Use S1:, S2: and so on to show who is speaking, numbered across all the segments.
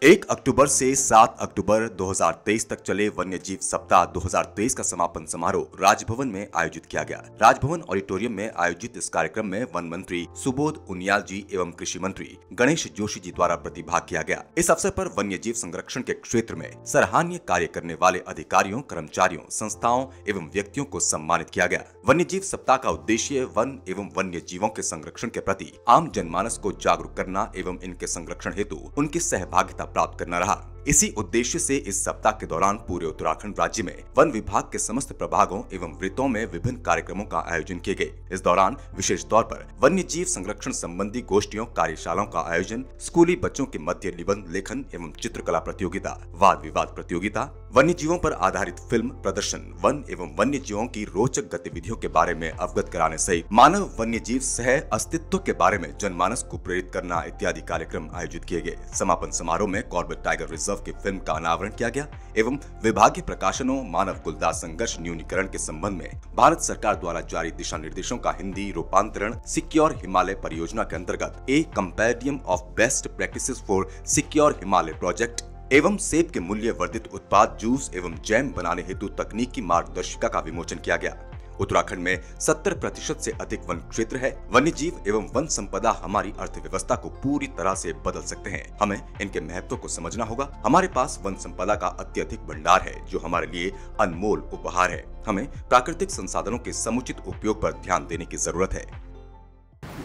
S1: 1 अक्टूबर से 7 अक्टूबर 2023 तक चले वन्यजीव सप्ताह 2023 का समापन समारोह राजभवन में आयोजित किया गया। राजभवन ऑडिटोरियम में आयोजित इस कार्यक्रम में वन मंत्री सुबोध उनियाल जी एवं कृषि मंत्री गणेश जोशी जी द्वारा प्रतिभाग किया गया। इस अवसर पर वन्यजीव संरक्षण के क्षेत्र में सराहनीय कार्य करने वाले अधिकारियों, कर्मचारियों, संस्थाओं एवं व्यक्तियों को सम्मानित किया गया। वन्यजीव सप्ताह का उद्देश्य वन एवं वन्य जीवों के संरक्षण के प्रति आम जनमानस को जागरूक करना एवं इनके संरक्षण हेतु उनकी सहभागिता प्राप्त करना रहा। इसी उद्देश्य से इस सप्ताह के दौरान पूरे उत्तराखंड राज्य में वन विभाग के समस्त प्रभागों एवं वृत्तों में विभिन्न कार्यक्रमों का आयोजन किए गए। इस दौरान विशेष तौर पर वन्य जीव संरक्षण संबंधी गोष्ठियों, कार्यशालाओं का आयोजन, स्कूली बच्चों के मध्य निबंध लेखन एवं चित्रकला प्रतियोगिता, वाद विवाद प्रतियोगिता, वन्य जीवों पर आधारित फिल्म प्रदर्शन, वन एवं वन्य जीवों की रोचक गतिविधियों के बारे में अवगत कराने सहित मानव वन्य जीव सह अस्तित्व के बारे में जनमानस को प्रेरित करना इत्यादि कार्यक्रम आयोजित किए गए। समापन समारोह में कॉर्बेट टाइगर रिजर्व की फिल्म का अनावरण किया गया एवं विभागीय प्रकाशनों मानव कुलदार संघर्ष न्यूनीकरण के संबंध में भारत सरकार द्वारा जारी दिशा निर्देशों का हिंदी रूपांतरण सिक्योर हिमालय परियोजना के अंतर्गत a compendium of best practices for secure Himalaya project एवं सेब के मूल्य वर्धित उत्पाद, जूस एवं जैम बनाने हेतु तकनीकी मार्गदर्शिका का विमोचन किया गया। उत्तराखंड में 70% से अधिक वन क्षेत्र है। वन्य जीव एवं वन संपदा हमारी अर्थव्यवस्था को पूरी तरह से बदल सकते हैं। हमें इनके महत्व को समझना होगा। हमारे पास वन संपदा का अत्यधिक भंडार है जो हमारे लिए अनमोल उपहार है। हमें प्राकृतिक संसाधनों के समुचित उपयोग पर ध्यान देने की जरूरत है।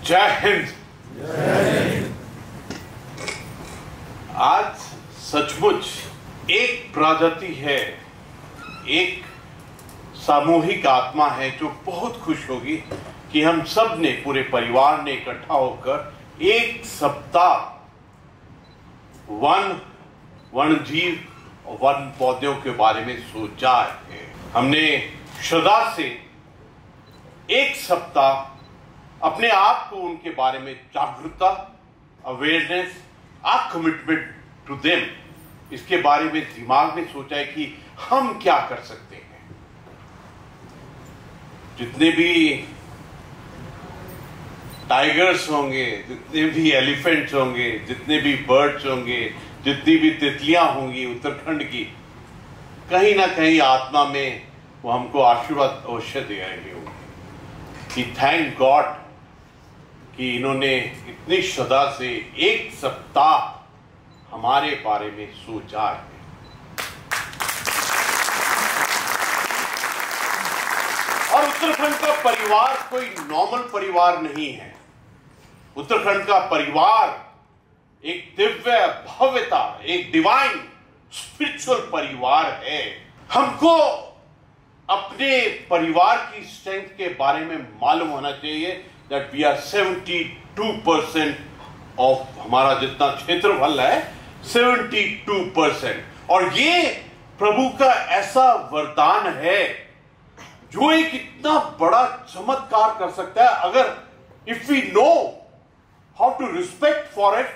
S2: जय हिंद। आज सचमुच एक प्रजाति है, एक सामूहिक आत्मा है जो बहुत खुश होगी कि हम सब ने, पूरे परिवार ने इकट्ठा होकर एक सप्ताह वन जीव और वन पौधों के बारे में सोचा है। हमने श्रद्धा से एक सप्ताह अपने आप को उनके बारे में जागरूकता, awareness, our commitment to them, इसके बारे में दिमाग में सोचा है कि हम क्या कर सकते हैं। जितने भी टाइगर्स होंगे, जितने भी एलिफेंट्स होंगे, जितने भी बर्ड्स होंगे, जितनी भी तितलियां होंगी उत्तराखंड की, कहीं ना कहीं आत्मा में वो हमको आशीर्वाद अवश्य दे रहे होंगे कि थैंक गॉड कि इन्होंने इतनी श्रद्धा से एक सप्ताह हमारे बारे में सोचा है। और उत्तराखंड का परिवार कोई नॉर्मल परिवार नहीं है। उत्तराखंड का परिवार एक दिव्य भव्यता, एक डिवाइन स्पिरिचुअल परिवार है। हमको अपने परिवार की स्ट्रेंथ के बारे में मालूम होना चाहिए दैट वी आर 72% ऑफ हमारा जितना क्षेत्रफल है 72%। और ये प्रभु का ऐसा वरदान है जो एक इतना बड़ा चमत्कार कर सकता है। अगर if we know how to respect forest,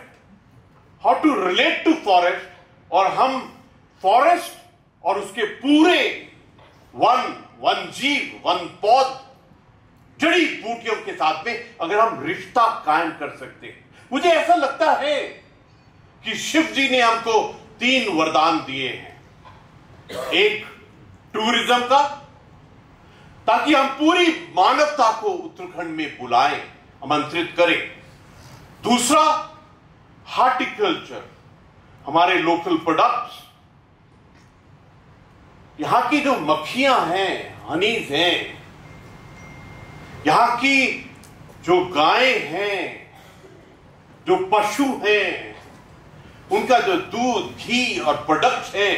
S2: how to relate to forest, और हम फॉरेस्ट और उसके पूरे वन जीव, वन पौध, जड़ी बूटियों के साथ में अगर हम रिश्ता कायम कर सकते हैं। मुझे ऐसा लगता है कि शिव जी ने हमको 3 वरदान दिए हैं। एक टूरिज्म का, ताकि हम पूरी मानवता को उत्तराखंड में बुलाएं, आमंत्रित करें। दूसरा हार्टिकल्चर, हमारे लोकल प्रोडक्ट्स, यहां की जो मक्खियां हैं, हनीज हैं, यहां की जो गायें हैं, जो पशु हैं, उनका जो दूध, घी और प्रोडक्ट्स हैं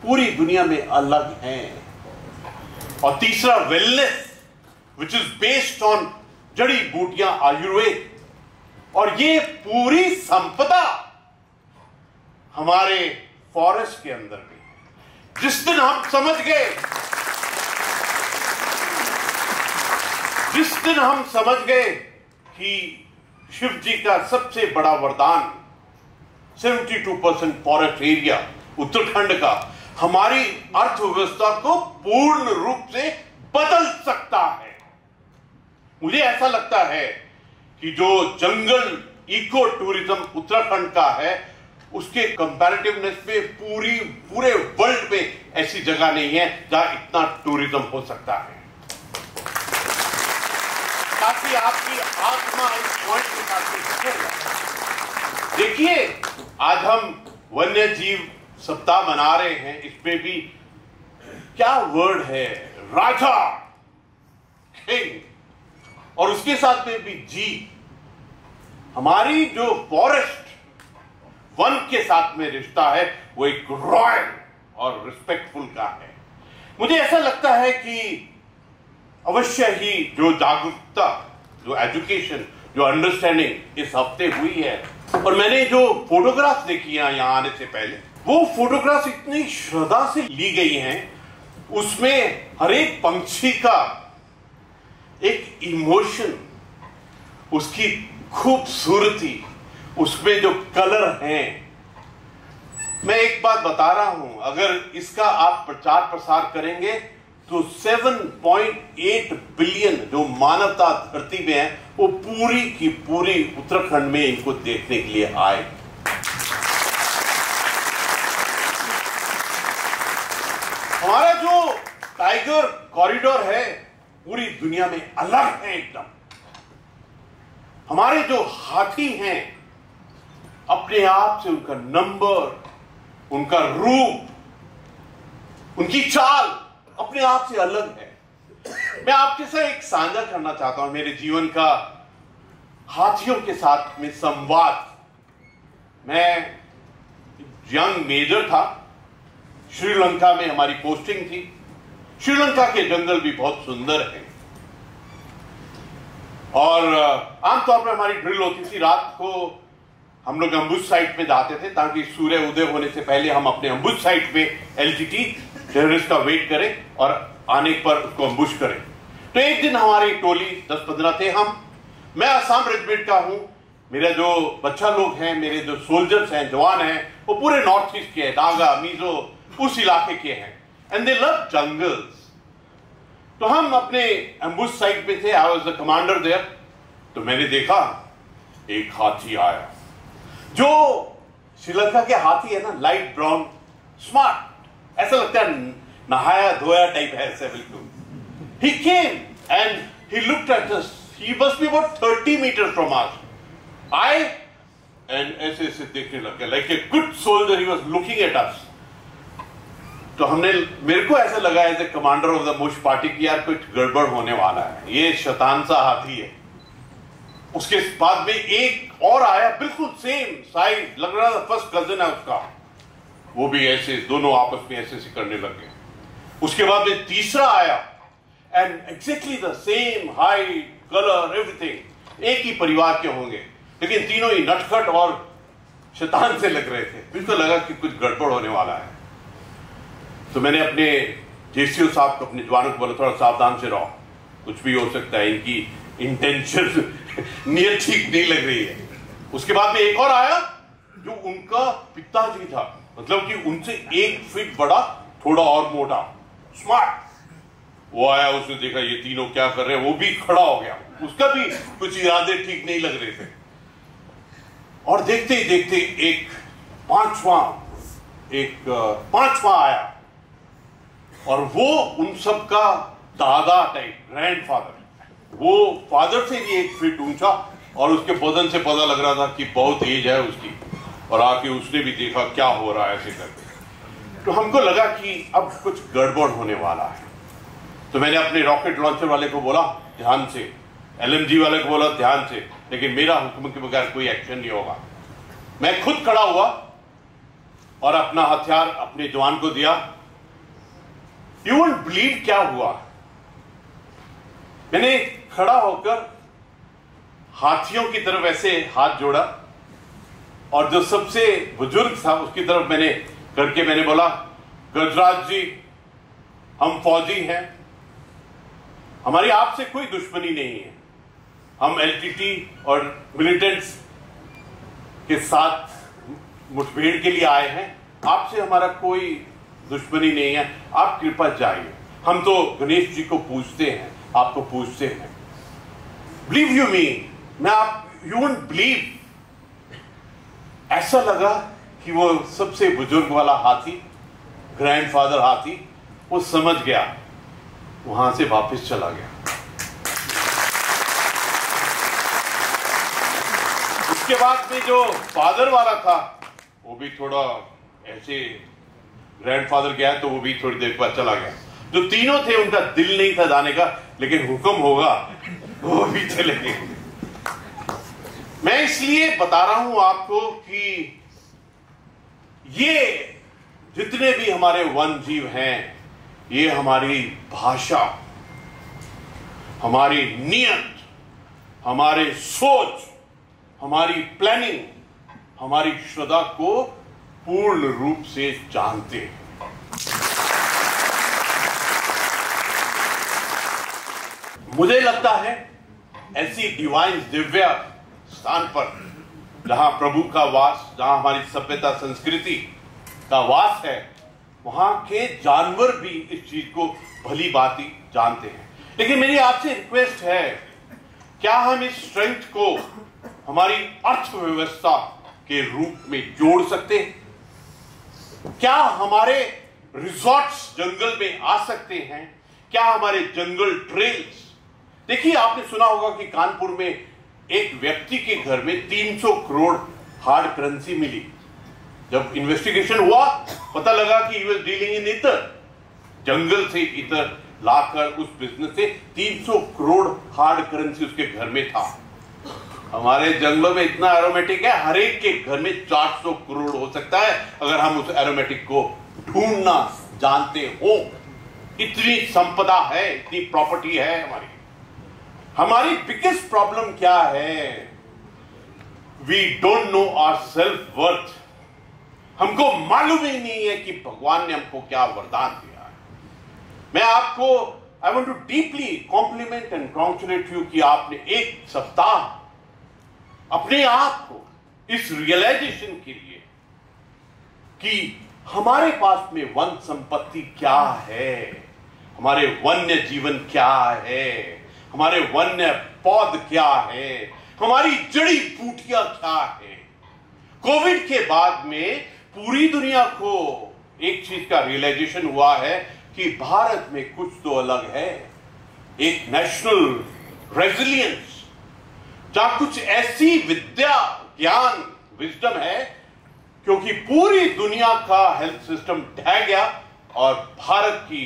S2: पूरी दुनिया में अलग हैं। और तीसरा wellness, which is based on जड़ी बूटियां, आयुर्वेद। और ये पूरी संपदा हमारे फॉरेस्ट के अंदर भी है। जिस दिन हम समझ गए कि शिव जी का सबसे बड़ा वरदान 72% फॉरेस्ट एरिया उत्तराखंड का हमारी अर्थव्यवस्था को पूर्ण रूप से बदल सकता है। मुझे ऐसा लगता है कि जो जंगल इको टूरिज्म उत्तराखंड का है उसके कंपैरेटिवनेस में पूरे वर्ल्ड में ऐसी जगह नहीं है जहां इतना टूरिज्म हो सकता है। ताकि आपकी आत्मा इस पॉइंट के साथ देखिए, आज हम वन्य जीव सप्ताह मना रहे हैं, इसमें भी क्या वर्ड है, राजा, किंग, और उसके साथ में भी जी। हमारी जो फॉरेस्ट वन के साथ में रिश्ता है वो एक रॉयल और रिस्पेक्टफुल का है। मुझे ऐसा लगता है कि अवश्य ही जो जागरूकता, जो एजुकेशन, जो अंडरस्टैंडिंग इस हफ्ते हुई है, और मैंने जो फोटोग्राफ्स देखी हैं यहां आने से पहले, वो फोटोग्राफ्स इतनी श्रद्धा से ली गई हैं, उसमें हर एक पंछी का एक इमोशन, उसकी खूबसूरती, उसमें जो कलर हैं। मैं एक बात बता रहा हूं, अगर इसका आप प्रचार प्रसार करेंगे तो 7.8 बिलियन जो मानवता धरती में है वो पूरी की पूरी उत्तराखंड में इनको देखने के लिए आए। हमारा जो टाइगर कॉरिडोर है पूरी दुनिया में अलग है एकदम। हमारे जो हाथी हैं अपने आप से उनका नंबर, उनका रूप, उनकी चाल अपने आप से अलग है। मैं आपके साथ एक साझा करना चाहता हूं मेरे जीवन का हाथियों के साथ में संवाद। मैं यंग मेजर था, श्रीलंका में हमारी पोस्टिंग थी। श्रीलंका के जंगल भी बहुत सुंदर हैं और आमतौर पर हमारी ड्रिल होती थी। रात को हम लोग अम्बुश साइट में जाते थे ताकि सूर्य उदय होने से पहले हम अपने अम्बुश साइट पे एलटीटी टेररिस्ट का वेट करें और आने पर उसको अम्बुश करें। तो एक दिन हमारी टोली 10-15 थे हम। मैं असम रेजिमेंट का हूं। मेरा जो बच्चा लोग हैं, मेरे जो सोल्जर्स हैं, जवान हैं, वो पूरे नॉर्थ ईस्ट के हैं, नागा, मिजो, उस इलाके के हैं। And they love jungles. तो हम अपने एम्बुश साइट पे थे। I was the commander there. तो मैंने देखा एक हाथी आया, जो श्रीलंका के हाथी है ना, लाइट ब्राउन, स्मार्ट, ऐसा लगता है नहाया धोया टाइप है ऐसे बिल्कुल। He came and he looked at us. He must be about 30 metre from us. I and ऐसे ऐसे देखने लग गया, like a good soldier he was looking at us. तो मेरे को ऐसा लगा as a commander of the mush party की यार कुछ गड़बड़ होने वाला है, ये शैतान सा हाथी है। उसके बाद में एक और आया, बिल्कुल सेम साइज, लग रहा था फर्स्ट कजन है उसका। वो भी ऐसे दोनों आपस में ऐसे करने लग गए। उसके बाद में तीसरा आया and exactly the same height, colour, everything. एक ही परिवार के होंगे लेकिन तीनों ही नटखट और शैतान से लग रहे थे। मुझको लगा कि कुछ गड़बड़ होने वाला है। तो मैंने अपने जेसीओ साहब को, अपने जवानों को बोला थोड़ा सावधान से रहो, कुछ भी हो सकता है, इनकी इंटेंशन नियत ठीक नहीं लग रही है। उसके बाद में एक और आया जो उनका पिताजी था, मतलब कि उनसे 1 फीट बड़ा, थोड़ा और मोटा, स्मार्ट। वो आया, उसने देखा ये तीनों क्या कर रहे हैं, वो भी खड़ा हो गया। उसका भी कुछ इरादे ठीक नहीं लग रहे थे। और देखते ही देखते एक पांचवा आया और वो उन सब का दादा टाइप, ग्रैंडफादर। वो फादर से भी 1 फीट ऊंचा और उसके बदन से पता लग रहा था कि बहुत एज है उसकी। और आके उसने भी देखा क्या हो रहा है ऐसे करके। तो हमको लगा कि अब कुछ गड़बड़ होने वाला है। तो मैंने अपने रॉकेट लॉन्चर वाले को बोला ध्यान से, एलएमजी वाले को बोला ध्यान से, लेकिन मेरा हुक्म के बगैर कोई एक्शन नहीं होगा। मैं खुद खड़ा हुआ और अपना हथियार अपने जवान को दिया। यू वोंट बिलीव क्या हुआ। मैंने खड़ा होकर हाथियों की तरफ ऐसे हाथ जोड़ा और जो सबसे बुजुर्ग था उसकी तरफ मैंने बोला, गजराज जी, हम फौजी हैं, हमारी आपसे कोई दुश्मनी नहीं है। हम एलटीटी और मिलिटेंट्स के साथ मुठभेड़ के लिए आए हैं, आपसे हमारा कोई दुश्मनी नहीं है, आप कृपा जाइए। हम तो गणेश जी को पूजते हैं, आपको पूजते हैं। बिलीव यू वोंट बिलीव, ऐसा लगा कि वो सबसे बुजुर्ग वाला हाथी, ग्रैंडफादर हाथी, वो समझ गया, वहां से वापस चला गया। उसके बाद में जो फादर वाला था वो भी थोड़ा ऐसे, ग्रैंडफादर गया तो वो भी थोड़ी देर बाद चला गया। जो तीनों थे उनका दिल नहीं था जाने का, लेकिन हुक्म होगा वो भी चले गए। मैं इसलिए बता रहा हूं आपको कि ये जितने भी हमारे वन जीव हैं, ये हमारी भाषा, हमारी नियत, हमारे सोच, हमारी प्लानिंग, हमारी श्रद्धा को पूर्ण रूप से जानते हैं। मुझे लगता है ऐसी डिवाइन दिव्य स्थान पर जहां प्रभु का वास, जहां हमारी सभ्यता संस्कृति का वास है, वहां के जानवर भी इस चीज को भली भांति जानते हैं। लेकिन मेरी आपसे रिक्वेस्ट है, क्या हम इस स्ट्रेंथ को हमारी अर्थव्यवस्था के रूप में जोड़ सकते हैं? क्या हमारे रिजॉर्ट्स जंगल में आ सकते हैं? क्या हमारे जंगल ट्रेल्स, देखिए आपने सुना होगा कि कानपुर में एक व्यक्ति के घर में 300 करोड़ हार्ड करेंसी मिली। जब इन्वेस्टिगेशन हुआ पता लगा कि he was dealing in ether, जंगल से ईथर लाकर उस बिजनेस से 300 करोड़ हार्ड करेंसी उसके घर में था। हमारे जंगलों में इतना एरोमेटिक है, हर एक के घर में 400 करोड़ हो सकता है अगर हम उस एरोमेटिक को ढूंढना जानते हो। इतनी संपदा है, इतनी प्रॉपर्टी है हमारी। हमारी बिगेस्ट प्रॉब्लम क्या है? We don't know our self worth. हमको मालूम ही नहीं है कि भगवान ने हमको क्या वरदान दिया है। मैं आपको I want to deeply compliment and congratulate you कि आपने एक सप्ताह अपने आप को इस रियलाइजेशन के लिए कि हमारे पास में वन संपत्ति क्या है, हमारे वन्य जीवन क्या है, हमारे वन्य पौध क्या है, हमारी जड़ी बूटियां क्या है। कोविड के बाद में पूरी दुनिया को एक चीज का रियलाइजेशन हुआ है कि भारत में कुछ तो अलग है, एक नेशनल रेजिलियंस, जहां कुछ ऐसी विद्या, ज्ञान, विजडम है, क्योंकि पूरी दुनिया का हेल्थ सिस्टम ढह गया और भारत की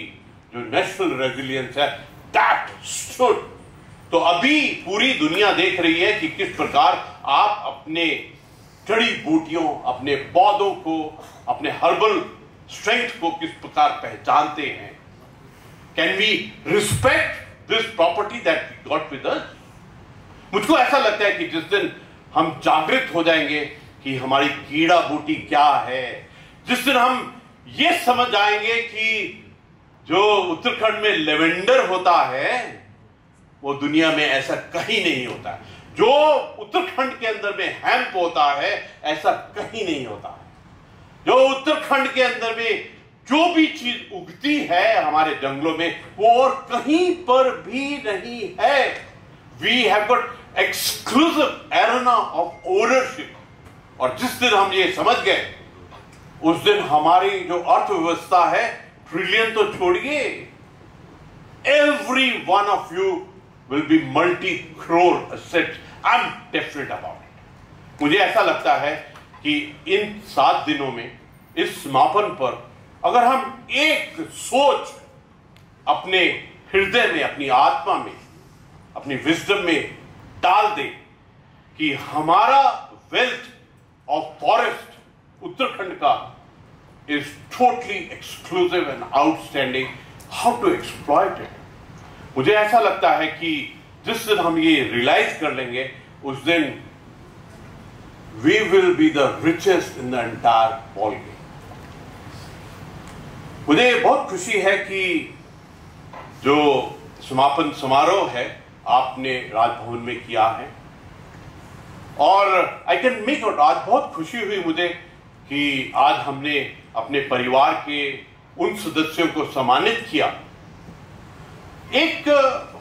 S2: जो नेशनल रेजिलियंस है दैट स्टूड। तो अभी पूरी दुनिया देख रही है कि किस प्रकार आप अपने जड़ी बूटियों, अपने पौधों को, अपने हर्बल स्ट्रेंथ को किस प्रकार पहचानते हैं। Can we respect this property that we got with us? मुझको ऐसा लगता है कि जिस दिन हम जागृत हो जाएंगे कि हमारी कीड़ा बूटी क्या है, जिस दिन हम ये समझ आएंगे कि जो उत्तराखंड में लेवेंडर होता है वो दुनिया में ऐसा कहीं नहीं होता है, जो उत्तराखंड के अंदर में हेम्प होता है ऐसा कहीं नहीं होता है, जो उत्तराखंड के अंदर में जो भी चीज उगती है हमारे जंगलों में वो और कहीं पर भी नहीं है। We have got exclusive arena of ownership. और जिस दिन हम ये समझ गए उस दिन हमारी जो अर्थव्यवस्था है, ट्रिलियन तो छोड़िए, every one of you will be multi crore assets. I am definite about it. मुझे ऐसा लगता है कि इन 7 दिनों में इस समापन पर अगर हम एक सोच अपने हृदय में, अपनी आत्मा में, अपनी विजडम में डाल दें कि हमारा वेल्थ ऑफ फॉरेस्ट उत्तराखंड का is totally exclusive and outstanding, how to exploit it. मुझे ऐसा लगता है कि जिस दिन हम ये रियलाइज कर लेंगे उस दिन we will be the richest in the entire ballgame. मुझे बहुत खुशी है कि जो समापन समारोह है आपने राजभवन में किया है और आई कैन मेक आउट, आज बहुत खुशी हुई मुझे कि आज हमने अपने परिवार के उन सदस्यों को सम्मानित किया। एक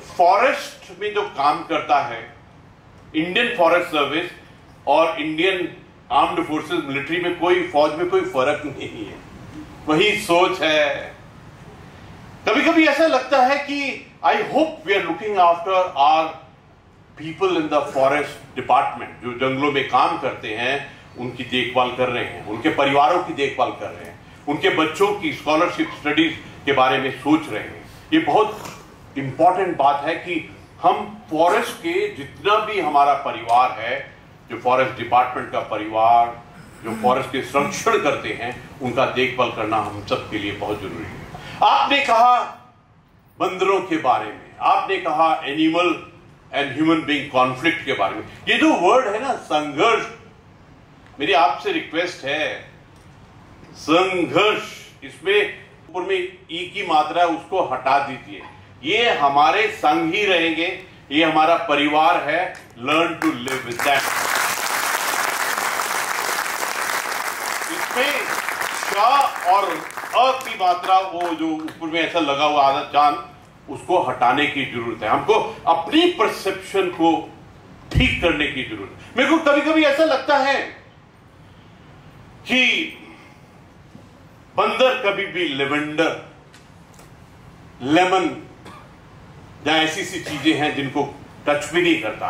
S2: फॉरेस्ट में जो काम करता है, इंडियन फॉरेस्ट सर्विस और इंडियन आर्म्ड फोर्सेस, मिलिट्री में कोई, फौज में कोई फर्क नहीं है, वही सोच है। कभी कभी ऐसा लगता है कि I hope we are looking after our people in the forest department, जो जंगलों में काम करते हैं, उनकी देखभाल कर रहे हैं, उनके परिवारों की देखभाल कर रहे हैं, उनके बच्चों की स्कॉलरशिप स्टडीज के बारे में सोच रहे हैं। ये बहुत इंपॉर्टेंट बात है कि हम फॉरेस्ट के जितना भी हमारा परिवार है, जो फॉरेस्ट डिपार्टमेंट का परिवार, जो फॉरेस्ट के संरक्षण करते हैं, उनका देखभाल करना हम सब के लिए बहुत जरूरी है। आपने कहा बंदरों के बारे में, आपने कहा animal and human being conflict के बारे में। ये जो वर्ड है ना संघर्ष, मेरी आपसे रिक्वेस्ट है, संघर्ष, इसमें ऊपर में ई की मात्रा है, उसको हटा दीजिए। ये हमारे संग ही रहेंगे, ये हमारा परिवार है। Learn to live with that. इसमें श और अ की मात्रा, वो जो ऊपर में ऐसा लगा हुआ आधा चांद, उसको हटाने की जरूरत है। हमको अपनी परसेप्शन को ठीक करने की जरूरत है। मेरे को कभी कभी ऐसा लगता है कि बंदर कभी भी लेवेंडर, लेमन या ऐसी सी चीजें हैं जिनको टच भी नहीं करता।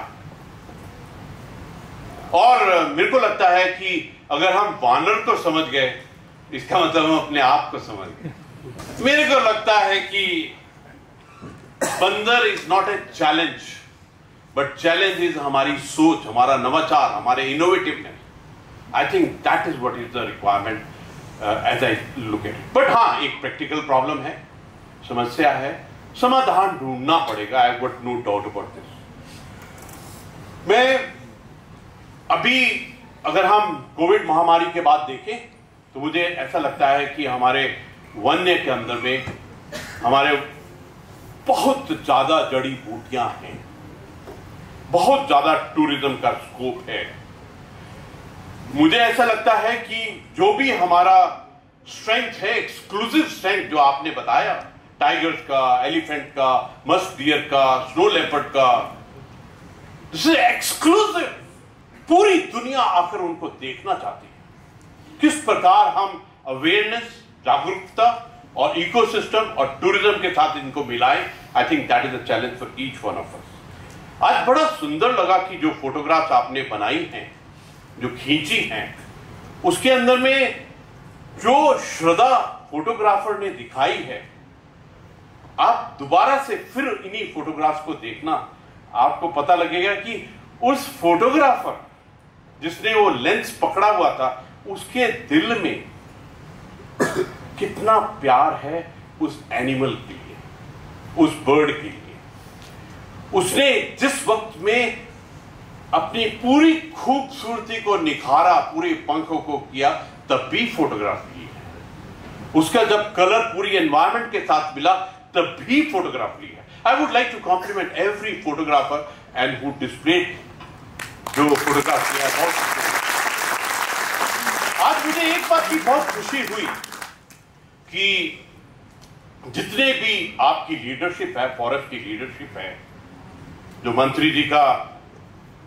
S2: और मेरे को लगता है कि अगर हम वानर को समझ गए, इसका मतलब हम अपने आप को समझ गए। मेरे को लगता है कि बंदर is not a challenge, but challenge is हमारी सोच, हमारा नवाचार, हमारे innovativeness. I think that is what is the requirement as I look at it. But हाँ, एक प्रैक्टिकल प्रॉब्लम है, समस्या है, समाधान ढूंढना पड़ेगा। I got no doubt about this. मैं अभी अगर हम कोविड महामारी के बाद देखें तो मुझे ऐसा लगता है कि हमारे वन्य के अंदर में हमारे बहुत ज्यादा जड़ी बूटियां हैं, बहुत ज्यादा टूरिज्म का स्कोप है। मुझे ऐसा लगता है कि जो भी हमारा स्ट्रेंथ है, एक्सक्लूसिव स्ट्रेंथ जो आपने बताया, टाइगर्स का, एलिफेंट का, मस्क डियर का, स्नो लेपर्ड का, दिस इज एक्सक्लूसिव। पूरी दुनिया आकर उनको देखना चाहती है। किस प्रकार हम अवेयरनेस, जागरूकता और इकोसिस्टम और टूरिज्म के साथ इनको मिलाएं, आई think that is a challenge for each one of us. आज बड़ा सुंदर लगा कि जो फोटोग्राफ्स आपने बनाई हैं, जो खींची हैं, उसके अंदर में जो श्रद्धा फोटोग्राफर ने दिखाई है, आप दोबारा से फिर इन्हीं फोटोग्राफ्स को देखना, आपको पता लगेगा कि उस फोटोग्राफर जिसने वो लेंस पकड़ा हुआ था, उसके दिल में कितना प्यार है उस एनिमल के लिए, उस बर्ड के लिए। उसने जिस वक्त में अपनी पूरी खूबसूरती को निखारा, पूरे पंखों को किया, तब भी फोटोग्राफ की है। उसका जब कलर पूरी एनवायरनमेंट के साथ मिला, तब भी फोटोग्राफ ली है। I would like to compliment every photographer and who displayed जो फोटोग्राफ किया। बहुत आज मुझे एक बात की बहुत खुशी हुई कि जितने भी आपकी लीडरशिप है, फॉरेस्ट की लीडरशिप है, जो मंत्री जी का,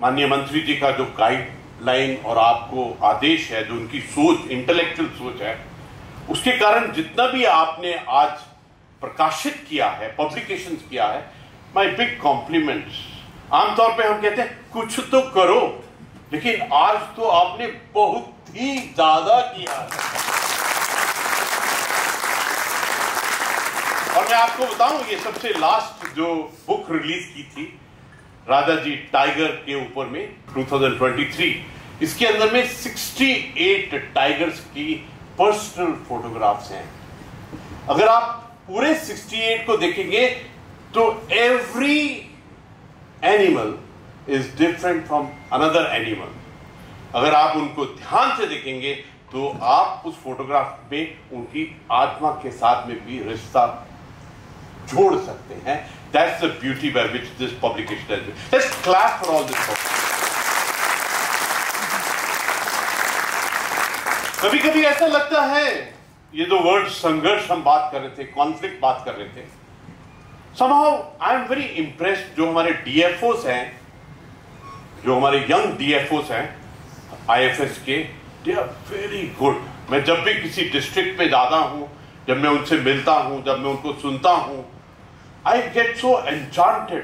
S2: माननीय मंत्री जी का जो गाइडलाइन और आपको आदेश है, जो उनकी सोच, इंटेलेक्चुअल सोच है, उसके कारण जितना भी आपने आज प्रकाशित किया है, पब्लिकेशंस किया है, माय बिग कॉम्प्लीमेंट्स। आमतौर पे हम कहते हैं कुछ तो करो, लेकिन आज तो आपने बहुत ही ज्यादा किया है। और मैं आपको बताऊं, ये सबसे लास्ट जो बुक रिलीज की थी राजा जी टाइगर के ऊपर में 2023, इसके अंदर में 68 टाइगर्स की पर्सनल फोटोग्राफ्स हैं। अगर आप पूरे 68 को देखेंगे तो every animal is different from another animal. अगर आप उनको ध्यान से देखेंगे तो आप उस फोटोग्राफ में उनकी आत्मा के साथ में भी रिश्ता जोड़ सकते हैं। That's the beauty by which this publication has been. Let's clap for all this. कभी कभी ऐसा लगता है, ये जो वर्ड संघर्ष हम बात कर रहे थे, कॉन्फ्लिक्ट बात कर रहे थे, somehow I am very impressed जो हमारे DFOs हैं, जो हमारे यंग DFOs हैं, IFS के, दे आर वेरी गुड। मैं जब भी किसी डिस्ट्रिक्ट पे जाता हूं, जब मैं उनसे मिलता हूं, जब मैं उनको सुनता हूं, I get so enchanted.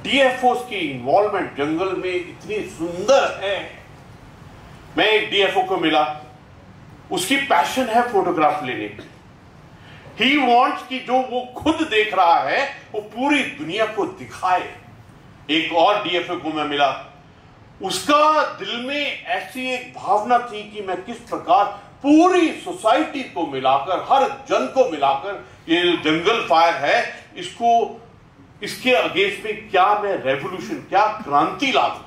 S2: DFOs की इन्वॉल्वमेंट जंगल में इतनी सुंदर है। मैं एक DFO को मिला, उसकी पैशन है फोटोग्राफ लेने की। ही वॉन्ट्स कि जो वो खुद देख रहा है वो पूरी दुनिया को दिखाए। एक और DFO को मैं मिला, उसका दिल में ऐसी एक भावना थी कि मैं किस प्रकार पूरी सोसाइटी को मिलाकर, हर जन को मिलाकर, ये जंगल फायर है, इसके अगेंस्ट में क्या मैं रेवोल्यूशन, क्या क्रांति ला दूं,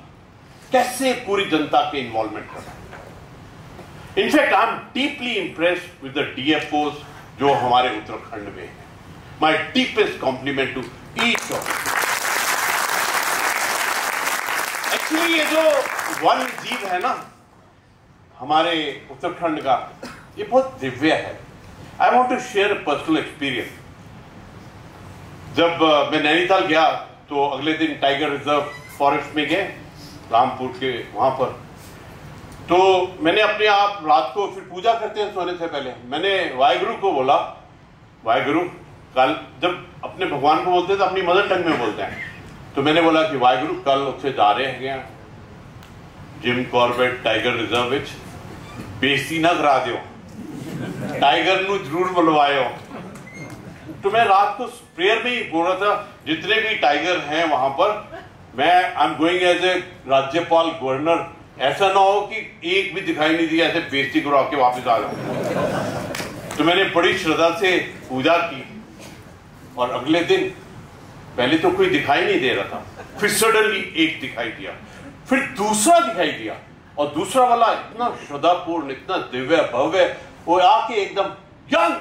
S2: कैसे पूरी जनता के इन्वॉल्वमेंट कर। In fact I am deeply impressed with the DFOs जो हमारे उत्तराखंड में है। My deepest compliment to each of. Actually ये जो वन जीव है ना हमारे उत्तराखंड का, ये बहुत दिव्य है। I want to share personal experience. जब मैं नैनीताल गया तो अगले दिन टाइगर रिजर्व फॉरेस्ट में गए, रामपुर के वहां पर। तो मैंने अपने आप रात को फिर पूजा करते हैं सोने से पहले, मैंने वाहेगुरु को बोला, वाहेगुरु, कल जब अपने भगवान को बोलते हैं तो अपनी मदर टंग में बोलते हैं, तो मैंने बोला कि वाहेगुरु कल उत्थे जा रहे हैं Jim Corbett tiger reserve which, बेइज्जती ना करा दियो, टाइगर नू जरूर बुलवायो। तो मैं रात को प्रेयर में ही बोल रहा था, जितने भी टाइगर हैं वहां पर, मैं I am going as a राज्यपाल गवर्नर, ऐसा ना हो कि एक भी दिखाई नहीं दिया, ऐसे बेइज्जती करा के वापस आ जाओ। तो मैंने बड़ी श्रद्धा से पूजा की और अगले दिन पहले तो कोई दिखाई नहीं दे रहा था, फिर सडनली एक दिखाई दिया, फिर दूसरा दिखाई दिया, और दूसरा वाला इतना श्रद्धापूर्ण, इतना दिव्य भव्य, वो आके एकदम यंग,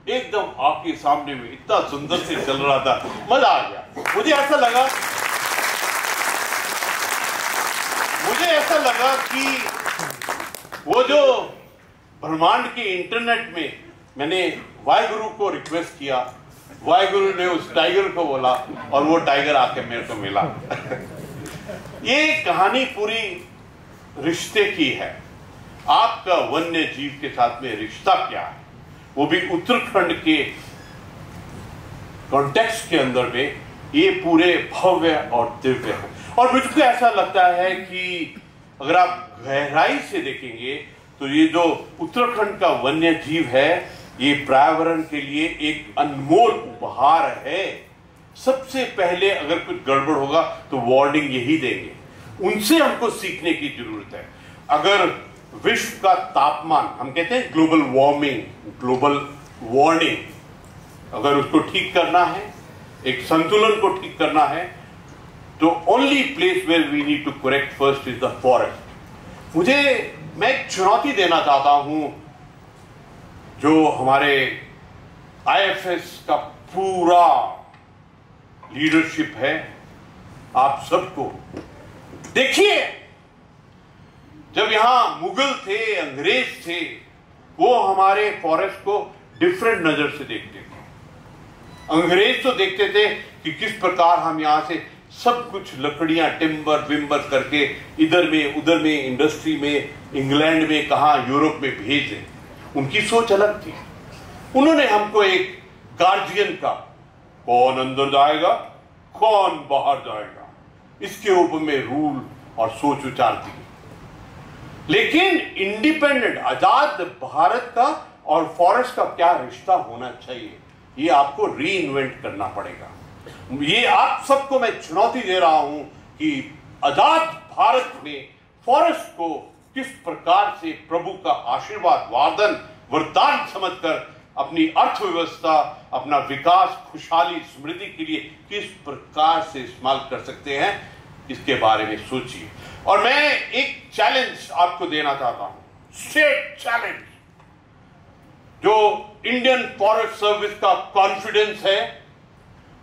S2: एकदम आपके सामने में इतना सुंदर से चल रहा था, मजा आ गया। मुझे ऐसा लगा कि वो जो ब्रह्मांड के इंटरनेट में मैंने वाहेगुरु को रिक्वेस्ट किया, वाहेगुरु ने उस टाइगर को बोला और वो टाइगर आके मेरे को मिला। ये कहानी पूरी रिश्ते की है। आपका वन्य जीव के साथ में रिश्ता क्या है, वो भी उत्तराखंड के कॉन्टेक्स्ट के अंदर में, ये पूरे भव्य और दिव्य है। और मुझको ऐसा लगता है कि अगर आप गहराई से देखेंगे तो ये जो उत्तराखंड का वन्य जीव है, ये पर्यावरण के लिए एक अनमोल उपहार है। सबसे पहले अगर कुछ गड़बड़ होगा तो वार्निंग यही देंगे, उनसे हमको सीखने की जरूरत है। अगर विश्व का तापमान, हम कहते हैं ग्लोबल वार्मिंग, ग्लोबल वार्मिंग, अगर उसको ठीक करना है, एक संतुलन को ठीक करना है, तो only place where we need to correct first is the forest. मैं एक चुनौती देना चाहता हूं जो हमारे IFS का पूरा लीडरशिप है, आप सबको देखिए, जब यहां मुगल थे, अंग्रेज थे, वो हमारे फॉरेस्ट को डिफरेंट नजर से देखते थे। अंग्रेज तो देखते थे कि किस प्रकार हम यहां से सब कुछ लकड़ियां, टिम्बर विम्बर करके इधर में उधर में, इंडस्ट्री में, इंग्लैंड में, कहा यूरोप में भेज दें। उनकी सोच अलग थी। उन्होंने हमको एक गार्जियन का, कौन अंदर जाएगा कौन बाहर जाएगा, इसके ऊपर में रूल और सोच विचार दी। लेकिन इंडिपेंडेंट आजाद भारत का और फॉरेस्ट का क्या रिश्ता होना चाहिए, ये आपको री इन्वेंट करना पड़ेगा। ये आप सबको मैं चुनौती दे रहा हूं कि आजाद भारत में फॉरेस्ट को किस प्रकार से प्रभु का आशीर्वाद, वरदान समझकर अपनी अर्थव्यवस्था, अपना विकास, खुशहाली, समृद्धि के लिए किस प्रकार से इस्तेमाल कर सकते हैं, इसके बारे में सोचिए। और मैं एक चैलेंज आपको देना चाहता हूं, स्टेट चैलेंज। जो इंडियन फॉरेस्ट सर्विस का कॉन्फिडेंस है,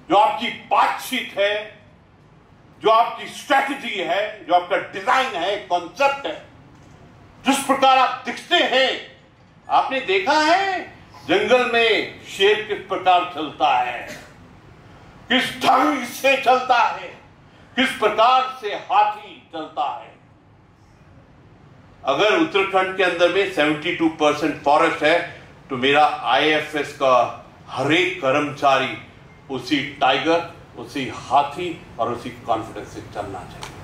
S2: जो आपकी बातचीत है, जो आपकी स्ट्रैटेजी है, जो आपका डिजाइन है, कॉन्सेप्ट है, जिस प्रकार आप दिखते हैं, आपने देखा है जंगल में शेर किस प्रकार चलता है, किस ढंग से चलता है, किस प्रकार से हाथी चलता है। अगर उत्तराखंड के अंदर में 72% फॉरेस्ट है तो मेरा आईएफएस का हर एक कर्मचारी उसी टाइगर, उसी हाथी और उसी कॉन्फिडेंस से चलना चाहिए।